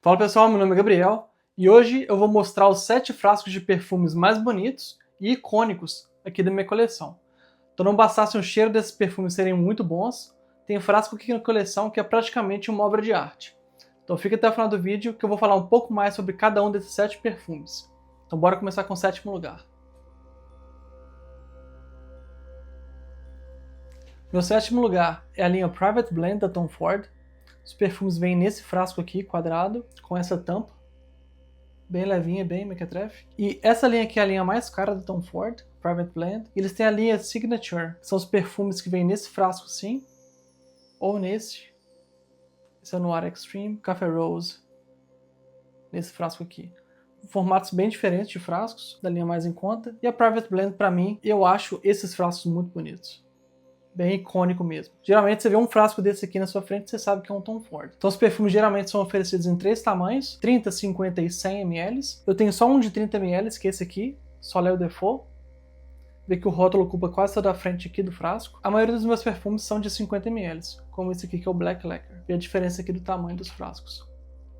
Fala pessoal, meu nome é Gabriel e hoje eu vou mostrar os 7 frascos de perfumes mais bonitos e icônicos aqui da minha coleção. Então não bastasse o cheiro desses perfumes serem muito bons, tem frasco aqui na coleção que é praticamente uma obra de arte. Então fica até o final do vídeo que eu vou falar um pouco mais sobre cada um desses 7 perfumes. Então bora começar com o 7º lugar. Meu 7º lugar é a linha Private Blend da Tom Ford. Os perfumes vêm nesse frasco aqui, quadrado, com essa tampa. Bem levinha, bem mequetrefe. E essa linha aqui é a linha mais cara da Tom Ford, Private Blend. E eles têm a linha Signature, que são os perfumes que vêm nesse frasco sim, ou nesse. Esse é o Noir Extreme, Café Rose, nesse frasco aqui. Formatos bem diferentes de frascos, da linha mais em conta. E a Private Blend, pra mim, eu acho esses frascos muito bonitos. Bem icônico mesmo. Geralmente você vê um frasco desse aqui na sua frente, você sabe que é um Tom Ford. Então os perfumes geralmente são oferecidos em 3 tamanhos, 30, 50 e 100 ml. Eu tenho só um de 30 ml, que é esse aqui, Soleil Default. Vê que o rótulo ocupa quase toda a frente aqui do frasco. A maioria dos meus perfumes são de 50 ml, como esse aqui que é o Black Lacquer. Vê a diferença aqui do tamanho dos frascos,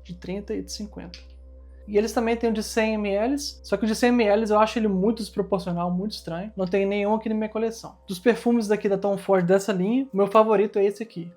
de 30 e de 50. E eles também têm o de 100 ml, só que o de 100 ml eu acho ele muito desproporcional, muito estranho. Não tem nenhum aqui na minha coleção. Dos perfumes daqui da Tom Ford dessa linha, o meu favorito é esse aqui,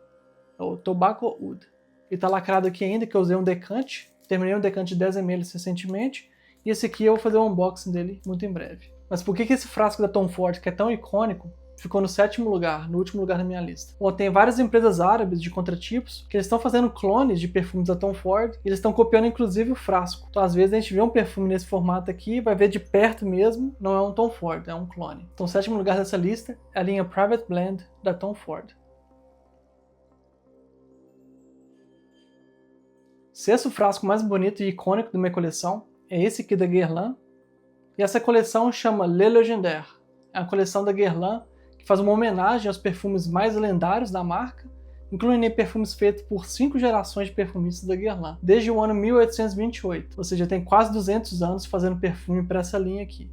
é o Tobacco Oud. Ele tá lacrado aqui ainda, que eu usei um decante. Terminei um decante de 10 ml recentemente. E esse aqui eu vou fazer um unboxing dele muito em breve. Mas por que esse frasco da Tom Ford, que é tão icônico, ficou no 7º lugar, no último lugar da minha lista? Bom, tem várias empresas árabes de contratipos que eles estão fazendo clones de perfumes da Tom Ford e eles estão copiando inclusive o frasco. Então às vezes a gente vê um perfume nesse formato aqui, vai ver de perto mesmo, não é um Tom Ford, é um clone. Então o 7º lugar dessa lista é a linha Private Blend da Tom Ford. Sexto frasco mais bonito e icônico da minha coleção é esse aqui da Guerlain. E essa coleção chama Le Légendaire. É uma coleção da Guerlain que faz uma homenagem aos perfumes mais lendários da marca, incluindo perfumes feitos por 5 gerações de perfumistas da Guerlain, desde o ano 1828, ou seja, tem quase 200 anos fazendo perfume para essa linha aqui.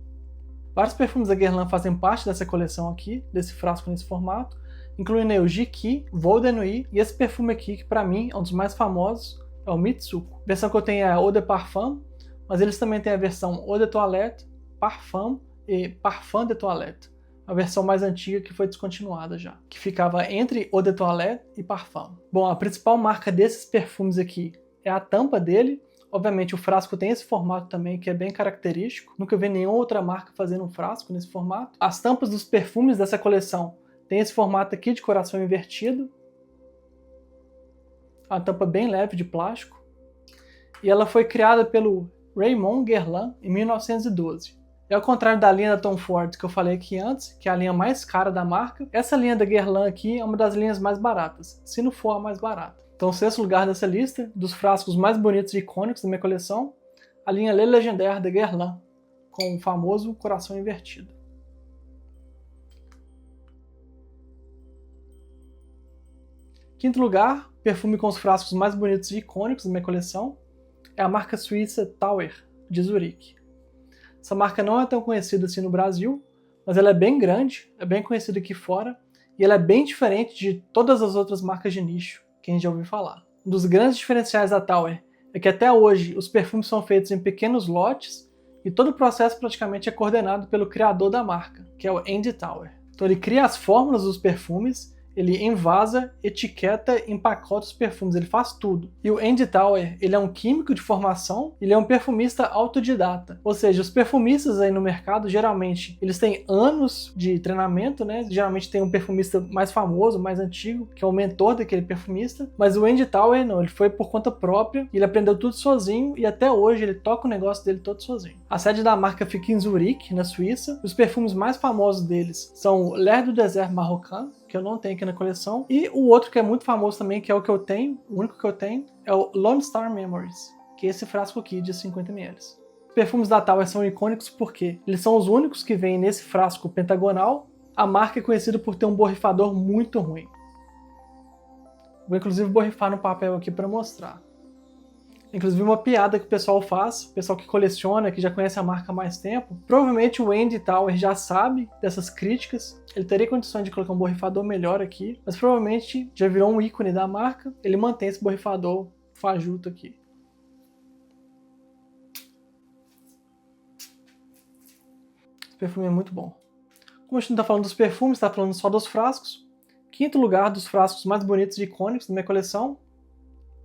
Vários perfumes da Guerlain fazem parte dessa coleção aqui, desse frasco nesse formato, incluindo o Jiqui, Vol de Nuit e esse perfume aqui, que para mim é um dos mais famosos, é o Mitsuko. A versão que eu tenho é a Eau de Parfum, mas eles também têm a versão Eau de Toilette, Parfum e Parfum de Toilette. A versão mais antiga que foi descontinuada já, que ficava entre Eau de Toilette e Parfum. Bom, a principal marca desses perfumes aqui é a tampa dele. Obviamente o frasco tem esse formato também, que é bem característico. Nunca vi nenhuma outra marca fazendo um frasco nesse formato. As tampas dos perfumes dessa coleção tem esse formato aqui de coração invertido. Uma tampa bem leve de plástico. E ela foi criada pelo Raymond Guerlain em 1912. E ao contrário da linha da Tom Ford que eu falei aqui antes, que é a linha mais cara da marca, essa linha da Guerlain aqui é uma das linhas mais baratas, se não for a mais barata. Então o 6º lugar dessa lista, dos frascos mais bonitos e icônicos da minha coleção, a linha Le Légendaire da Guerlain, com o famoso coração invertido. Quinto lugar, perfume com os frascos mais bonitos e icônicos da minha coleção, é a marca suíça Tauer, de Zurique. Essa marca não é tão conhecida assim no Brasil, mas ela é bem grande, é bem conhecida aqui fora, e ela é bem diferente de todas as outras marcas de nicho que a gente já ouviu falar. Um dos grandes diferenciais da Tauer é que até hoje os perfumes são feitos em pequenos lotes e todo o processo praticamente é coordenado pelo criador da marca, que é o Andy Tauer. Então ele cria as fórmulas dos perfumes, ele envasa, etiqueta e empacota os perfumes, ele faz tudo. E o Andy Tauer, ele é um químico de formação, ele é um perfumista autodidata. Ou seja, os perfumistas aí no mercado, geralmente, eles têm anos de treinamento, né? Geralmente tem um perfumista mais famoso, mais antigo, que é o mentor daquele perfumista. Mas o Andy Tauer, não, ele foi por conta própria, ele aprendeu tudo sozinho e até hoje ele toca o negócio dele todo sozinho. A sede da marca fica em Zurique, na Suíça. Os perfumes mais famosos deles são o L'air du désert marocain, que eu não tenho aqui na coleção. E o outro que é muito famoso também, que é o que eu tenho, o único que eu tenho, é o Lone Star Memories, que é esse frasco aqui de 50 ml. Os perfumes da Tauer são icônicos porque eles são os únicos que vêm nesse frasco pentagonal. A marca é conhecida por ter um borrifador muito ruim. Vou inclusive borrifar no papel aqui para mostrar. Inclusive uma piada que o pessoal faz, o pessoal que coleciona, que já conhece a marca há mais tempo, provavelmente o Andy Tauer já sabe dessas críticas, ele teria condições de colocar um borrifador melhor aqui, mas provavelmente já virou um ícone da marca, ele mantém esse borrifador fajuto aqui. perfume é muito bom. Como a gente não está falando dos perfumes, está falando só dos frascos. Quinto lugar dos frascos mais bonitos e icônicos da minha coleção,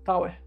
Tower.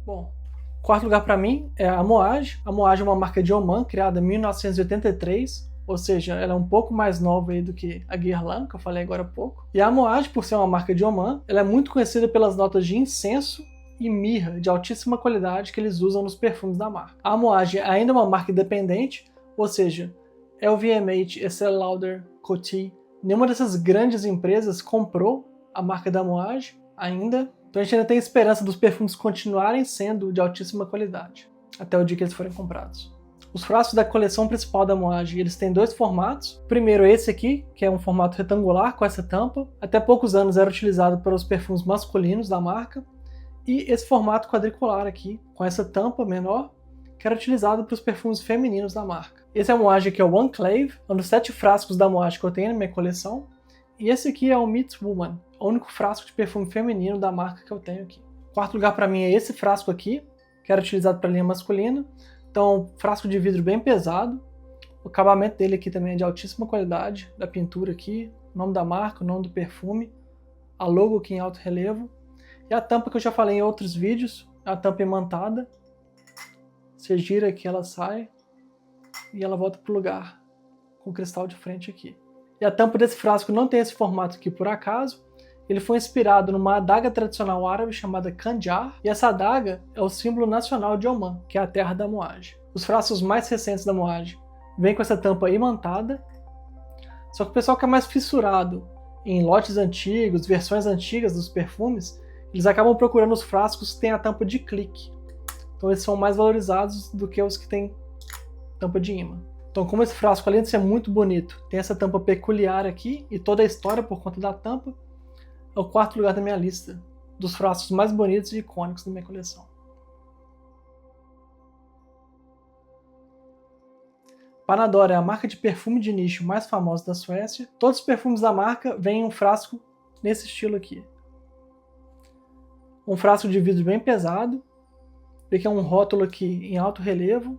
Bom, quarto lugar para mim é a Moage. A Moage é uma marca de Oman, criada em 1983, ou seja, ela é um pouco mais nova aí do que a Guerlain, que eu falei agora há pouco. E a Moage, por ser uma marca de Oman, ela é muito conhecida pelas notas de incenso e mirra de altíssima qualidade que eles usam nos perfumes da marca. A Moage ainda é uma marca independente, ou seja, LVMH, Estée Lauder, Coty, nenhuma dessas grandes empresas comprou a marca da Moage ainda. Então a gente ainda tem esperança dos perfumes continuarem sendo de altíssima qualidade, até o dia que eles forem comprados. Os frascos da coleção principal da Moage, eles têm dois formatos. O primeiro é esse aqui, que é um formato retangular com essa tampa. Até poucos anos era utilizado para os perfumes masculinos da marca. E esse formato quadricular aqui, com essa tampa menor, que era utilizado para os perfumes femininos da marca. Esse é o Moage que é o One Clave, um dos 7 frascos da Moage que eu tenho na minha coleção. E esse aqui é o Meets Woman, o único frasco de perfume feminino da marca que eu tenho aqui. Quarto lugar para mim é esse frasco aqui, que era utilizado para a linha masculina. Então, frasco de vidro bem pesado. O acabamento dele aqui também é de altíssima qualidade, da pintura aqui, o nome da marca, o nome do perfume, a logo aqui em alto relevo. E a tampa que eu já falei em outros vídeos, é a tampa imantada. Você gira aqui, ela sai e ela volta para o lugar, com o cristal de frente aqui. E a tampa desse frasco não tem esse formato aqui por acaso. Ele foi inspirado numa adaga tradicional árabe chamada Khanjar, e essa adaga é o símbolo nacional de Oman, que é a terra da Moage. Os frascos mais recentes da Moage vêm com essa tampa imantada, só que o pessoal que é mais fissurado em lotes antigos, versões antigas dos perfumes, eles acabam procurando os frascos que têm a tampa de clique. Então eles são mais valorizados do que os que têm tampa de imã. Então, como esse frasco, além de ser muito bonito, tem essa tampa peculiar aqui e toda a história por conta da tampa, é o quarto lugar da minha lista dos frascos mais bonitos e icônicos da minha coleção. Panadora é a marca de perfume de nicho mais famosa da Suécia. Todos os perfumes da marca vêm em um frasco nesse estilo aqui. Um frasco de vidro bem pesado, que é um rótulo aqui em alto relevo.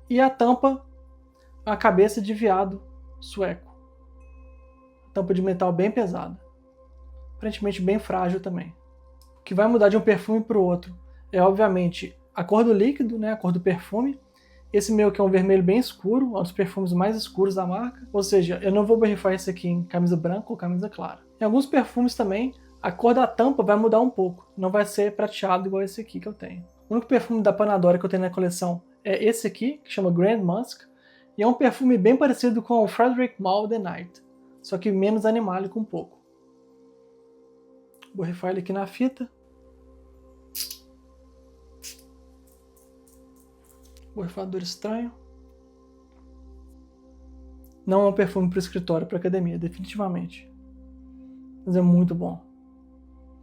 E a tampa, a cabeça de veado sueco. Tampa de metal bem pesada. Aparentemente bem frágil também. O que vai mudar de um perfume para o outro é, obviamente, a cor do líquido, né, a cor do perfume. Esse meu que é um vermelho bem escuro, um dos perfumes mais escuros da marca. Ou seja, eu não vou borrifar esse aqui em camisa branca ou camisa clara. Em alguns perfumes também, a cor da tampa vai mudar um pouco. Não vai ser prateado igual esse aqui que eu tenho. O único perfume da Panadora que eu tenho na coleção é esse aqui, que chama Grand Musk, e é um perfume bem parecido com o Frederic Malle The Night, só que menos animálico um pouco. Vou borrifar ele aqui na fita. Borrifador estranho. Não é um perfume para o escritório, para academia, definitivamente. Mas é muito bom.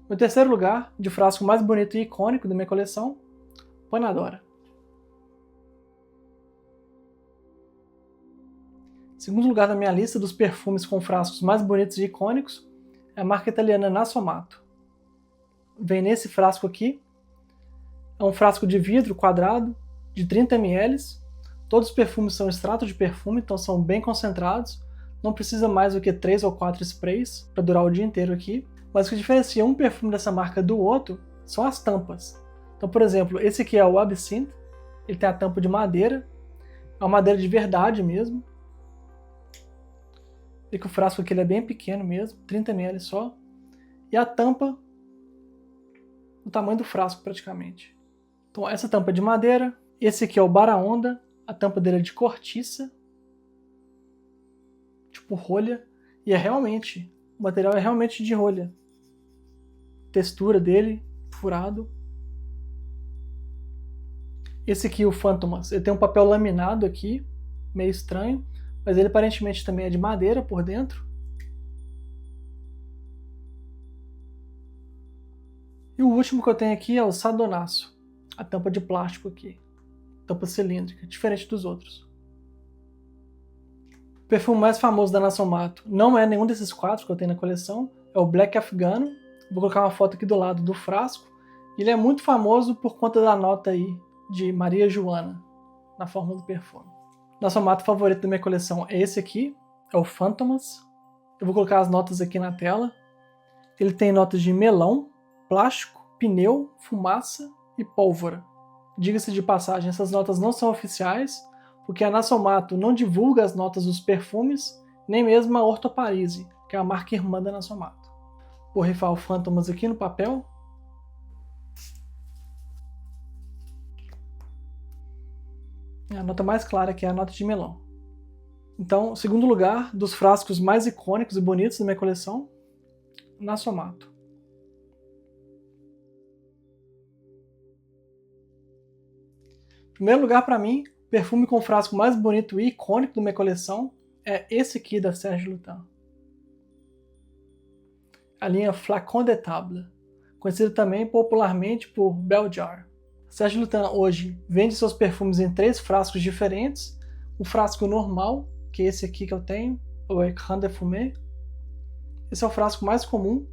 No terceiro lugar, de frasco mais bonito e icônico da minha coleção, Panadora. Segundo lugar na minha lista dos perfumes com frascos mais bonitos e icônicos é a marca italiana Nassomato. Vem nesse frasco aqui. É um frasco de vidro quadrado de 30 ml. Todos os perfumes são extrato de perfume, então são bem concentrados. Não precisa mais do que 3 ou 4 sprays para durar o dia inteiro aqui. Mas o que diferencia um perfume dessa marca do outro são as tampas. Então, por exemplo, esse aqui é o Absinthe. Ele tem a tampa de madeira. É uma madeira de verdade mesmo. E que o frasco aqui ele é bem pequeno mesmo, 30 ml só. E a tampa, do tamanho do frasco praticamente. Então essa tampa é de madeira. Esse aqui é o Baraonda. A tampa dele é de cortiça. Tipo rolha. E é realmente, o material é realmente de rolha. Textura dele, furado. Esse aqui, o Fantomas, ele tem um papel laminado aqui, meio estranho. Mas ele aparentemente também é de madeira por dentro. E o último que eu tenho aqui é o Sadonasso. A tampa de plástico aqui. Tampa cilíndrica, diferente dos outros. O perfume mais famoso da Nassomato não é nenhum desses 4 que eu tenho na coleção. É o Black Afghano. Vou colocar uma foto aqui do lado do frasco. Ele é muito famoso por conta da nota aí de Maria Joana na forma do perfume. Nosso formato favorito da minha coleção é esse aqui, é o Fantomas. Eu vou colocar as notas aqui na tela. Ele tem notas de melão, plástico, pneu, fumaça e pólvora. Diga-se de passagem, essas notas não são oficiais, porque a Nassomato não divulga as notas dos perfumes, nem mesmo a Orto Parisi, que é a marca irmã da Nassomato. Vou rifar o Fantomas aqui no papel. A nota mais clara aqui é a nota de melão. Então, segundo lugar dos frascos mais icônicos e bonitos da minha coleção, Nassomato. Primeiro lugar para mim, perfume com frasco mais bonito e icônico da minha coleção é esse aqui da Serge Lutens. A linha Flacon de Table, conhecida também popularmente por Bell Jar. Serge Lutens hoje vende seus perfumes em 3 frascos diferentes. O frasco normal, que é esse aqui que eu tenho, o Écran de Fumée. Esse é o frasco mais comum.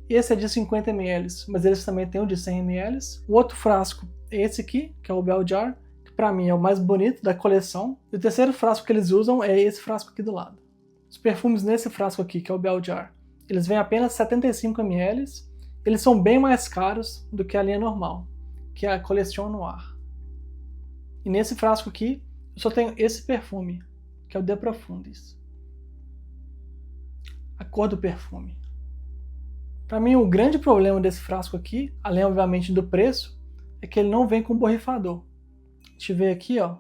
Esse é de 50 ml, mas eles também têm o de 100 ml. O outro frasco é esse aqui, que é o Bell Jar, que para mim é o mais bonito da coleção. E o terceiro frasco que eles usam é esse frasco aqui do lado. Os perfumes nesse frasco aqui, que é o Bell Jar, eles vêm apenas 75 ml. Eles são bem mais caros do que a linha normal, que é a Collection Noir. E nesse frasco aqui, eu só tenho esse perfume, que é o De Profundis. A cor do perfume. Para mim, o grande problema desse frasco aqui, além obviamente do preço, é que ele não vem com borrifador. A gente vê aqui, ó,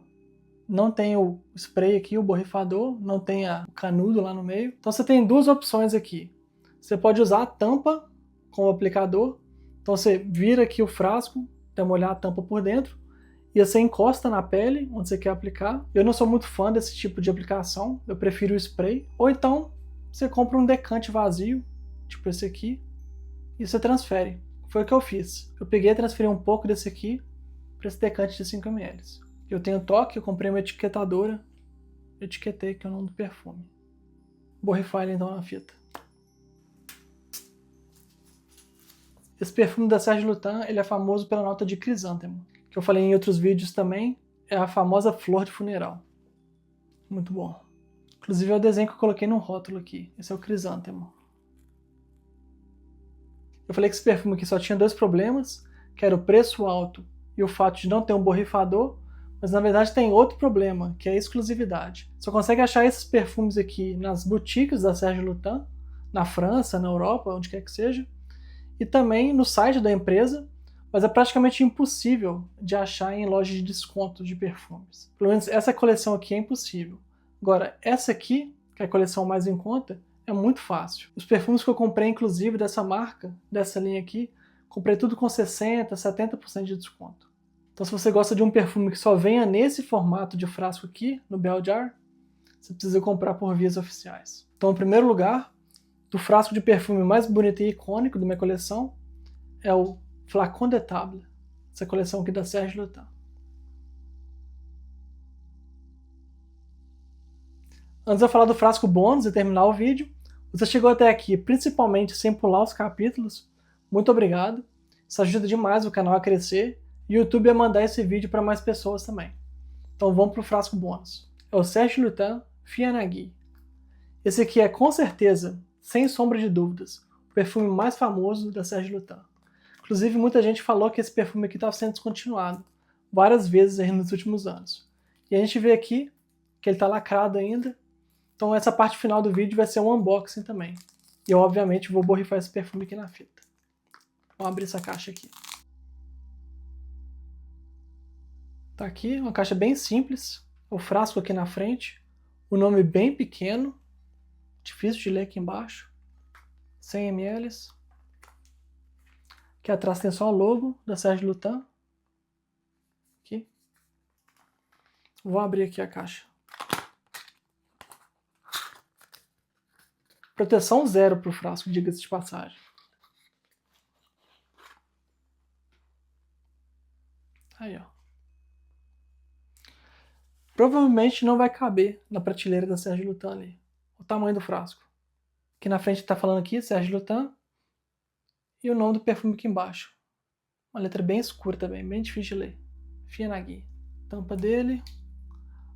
não tem o spray aqui, o borrifador, não tem o canudo lá no meio. Então você tem 2 opções aqui. Você pode usar a tampa como aplicador. Então você vira aqui o frasco, até molhar a tampa por dentro, e você encosta na pele onde você quer aplicar. Eu não sou muito fã desse tipo de aplicação, eu prefiro o spray. Ou então você compra um decante vazio, tipo esse aqui, e você transfere. Foi o que eu fiz. Eu peguei e transferi um pouco desse aqui para esse decante de 5 ml. Eu tenho toque, eu comprei uma etiquetadora, etiquetei aqui o nome do perfume. Borrifar ele então na fita. Esse perfume da Serge Lutens, ele é famoso pela nota de crisântemo, que eu falei em outros vídeos também, é a famosa flor de funeral. Muito bom. Inclusive é o desenho que eu coloquei no rótulo aqui. Esse é o crisântemo. Eu falei que esse perfume aqui só tinha 2 problemas, que era o preço alto e o fato de não ter um borrifador, mas na verdade tem outro problema, que é a exclusividade. Você consegue achar esses perfumes aqui nas boutiques da Serge Lutens, na França, na Europa, onde quer que seja, e também no site da empresa, mas é praticamente impossível de achar em lojas de desconto de perfumes. Pelo menos essa coleção aqui é impossível. Agora, essa aqui, que é a coleção mais em conta, é muito fácil. Os perfumes que eu comprei, inclusive, dessa marca, dessa linha aqui, comprei tudo com 60%, 70% de desconto. Então se você gosta de um perfume que só venha nesse formato de frasco aqui, no Bell Jar, você precisa comprar por vias oficiais. Então, em primeiro lugar, do frasco de perfume mais bonito e icônico da minha coleção, é o Flacon de Table, essa coleção aqui da Serge Lutens. Antes de eu falar do frasco bônus e terminar o vídeo, você chegou até aqui principalmente sem pular os capítulos, muito obrigado. Isso ajuda demais o canal a crescer e o YouTube a mandar esse vídeo para mais pessoas também. Então vamos para o frasco bônus. É o Serge Lutens Fianagi. Esse aqui é com certeza, sem sombra de dúvidas, o perfume mais famoso da Serge Lutens. Inclusive muita gente falou que esse perfume aqui estava sendo descontinuado várias vezes aí nos últimos anos. E a gente vê aqui que ele está lacrado ainda. Então essa parte final do vídeo vai ser um unboxing também. E eu obviamente vou borrifar esse perfume aqui na fita. Vamos abrir essa caixa aqui. Tá aqui, uma caixa bem simples. O frasco aqui na frente. O nome bem pequeno. Difícil de ler aqui embaixo. 100 ml. Aqui atrás tem só o logo da Serge Lutens. Aqui. Vou abrir aqui a caixa. Proteção 0 para o frasco, diga-se de passagem. Aí, ó. Provavelmente não vai caber na prateleira da Serge Lutens ali. O tamanho do frasco. Aqui na frente está falando aqui, Serge Lutens. E o nome do perfume aqui embaixo. Uma letra bem escura também, bem difícil de ler. Fianagi. Tampa dele,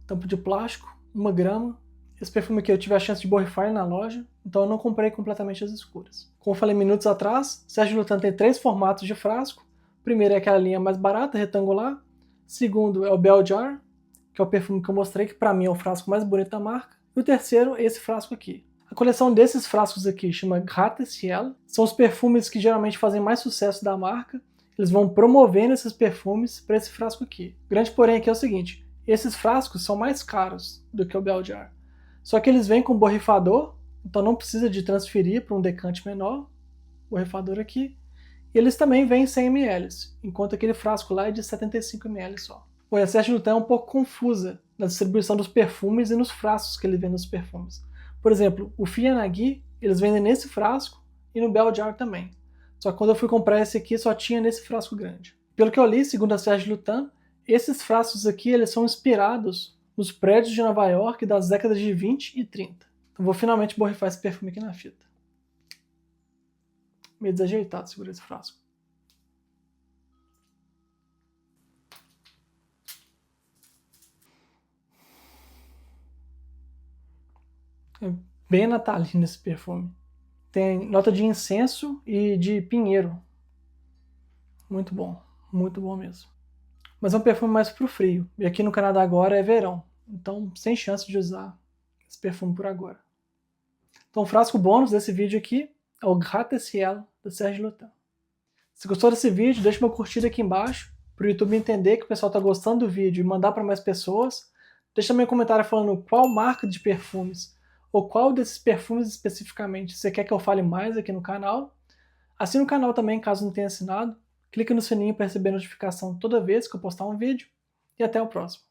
tampa de plástico, 1 grama. Esse perfume aqui eu tive a chance de borrifar na loja, então eu não comprei completamente as escuras. Como eu falei minutos atrás, Serge Lutens tem 3 formatos de frasco. O primeiro é aquela linha mais barata, retangular. O segundo é o Bell Jar, que é o perfume que eu mostrei, que para mim é o frasco mais bonito da marca. E o terceiro é esse frasco aqui. A coleção desses frascos aqui chama Gratte-Ciel. São os perfumes que geralmente fazem mais sucesso da marca. Eles vão promovendo esses perfumes para esse frasco aqui. O grande porém aqui é o seguinte, esses frascos são mais caros do que o Bell Jar. Só que eles vêm com borrifador, então não precisa de transferir para um decante menor, borrifador aqui. E eles também vêm 100 ml, enquanto aquele frasco lá é de 75 ml só. Bom, a Serge Lutens é um pouco confusa na distribuição dos perfumes e nos frascos que ele vende nos perfumes. Por exemplo, o Fianagi, eles vendem nesse frasco e no Bell Jar também. Só que quando eu fui comprar esse aqui, só tinha nesse frasco grande. Pelo que eu li, segundo a Serge Lutens, esses frascos aqui eles são inspirados nos prédios de Nova York das décadas de 20 e 30. Então vou finalmente borrifar esse perfume aqui na fita. Meio desajeitado segurar esse frasco. É bem natalino esse perfume. Tem nota de incenso e de pinheiro. Muito bom mesmo. Mas é um perfume mais pro frio. E aqui no Canadá agora é verão. Então, sem chance de usar esse perfume por agora. Então, o frasco bônus desse vídeo aqui é o Gratte-Ciel da Serge Lutens. Se gostou desse vídeo, deixa uma curtida aqui embaixo para o YouTube entender que o pessoal está gostando do vídeo e mandar para mais pessoas. Deixa também um comentário falando qual marca de perfumes ou qual desses perfumes especificamente você quer que eu fale mais aqui no canal. Assina o canal também, caso não tenha assinado. Clique no sininho para receber notificação toda vez que eu postar um vídeo. E até o próximo.